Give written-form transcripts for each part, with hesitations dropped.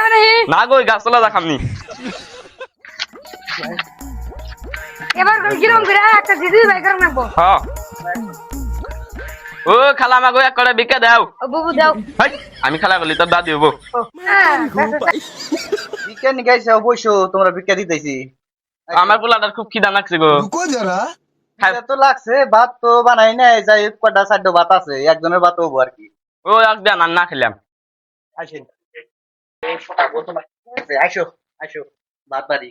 খাবে নাকি না গো গাছ তোলা দেখামনি এবার কিরম করে একটা দিদি ভাই করে নাকবো হ্যাঁ ও খালা মাগো এক করে বিকে দাও ও বুবু দাও হাই আমি খেলা করলি তোর দাদি হবো বিকে নি গাইছে অবশ্য তোমরা বিকে দিতেছি আমার পোলাটার খুব খিদা লাগছে গো रुको जरा খিদা তো লাগছে ভাত তো বানাই নাই যাই কটা চারটা ভাত আছে একজনের ভাত হবো আর কি ও একদিন আর না খেলাম আসেন আইসো আইসো ভাত বাড়ি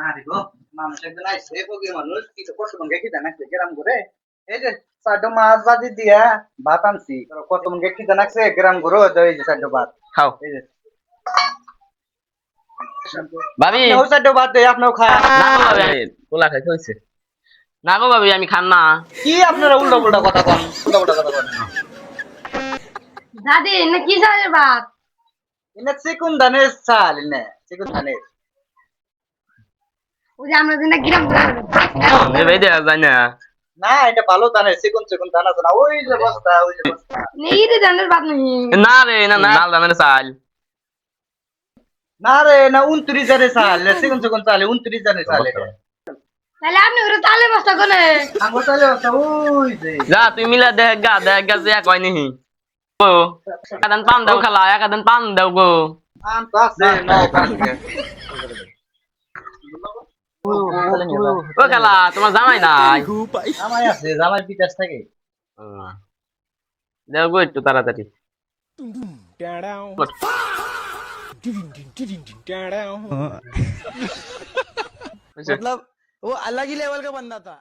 আরে গো মানুষ একজন আইসে ফকির মানুষ কিছু কষ্ট মন খিদা নাকছে গ্রাম করে এই যে চারটা মাছ বাজি দিয়া ভাত আনছি কত মন খিদা নাকছে গ্রাম করে এই যে চারটা ভাত খাও এই যে ভাবি ও চারটা ভাত দেয় আপনাও খায় না গো ভাবি পোলা খাইতে হয়েছে না গো ভাবি আমি খান না কি আপনারা উল্টা উল্টা কথা কন উল্টা উল্টা কথা কন দাদি না কি চালের ভাত ইনে চিকুন ধানের চাল ইনে চিকুন ধানের ওই যে আমরা দিন গ্রাম করে ভাই দেওয়া যায় না না এটা ভালো ধানের চিকুন চিকুন ধান আছে না ওই যে বস্তা ওই যে বস্তা নেই রে ধানের ভাত নাকি না রে না না লাল দামের চাল না রে না 29 জারের চাল চিকুন চিকুন চাল 29 জারের চাল এটা তাহলে আপনি ওরে তালে বস্তা কোনে আঙ্গুর চালে বস্তা ওই যে যা তুই মিলা দেখ গা যে এক হয় নিহি ও একাদিন পান দাও খালা একাদিন পান দাও গো আম তো আছে না ও খালা তোমার জামাই নাই আমায় আছে জামাই পিতাস থাকে দেও গো একটু তাড়াতাড়ি मतलब वो अलग ही लेवल का बंदा था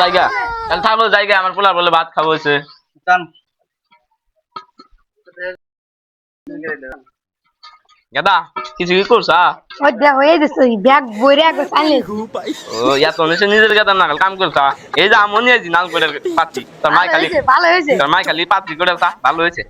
জায়গা তাহলে থাকো জায়গা আমার পোলা বলে ভাত খাবো হয়েছে জান গাদা কিছু কি করছা ওই দেখো এই যে ব্যাগ বইরে একবার চাইলে ও এত নিচে নিজের গাদা নাগাল কাম করছা এই যে আমনি আছি নাল করে পাচ্ছি তোর মাই খালি ভালো হয়েছে তোর মাই খালি পাত্রি করে ভালো হয়েছে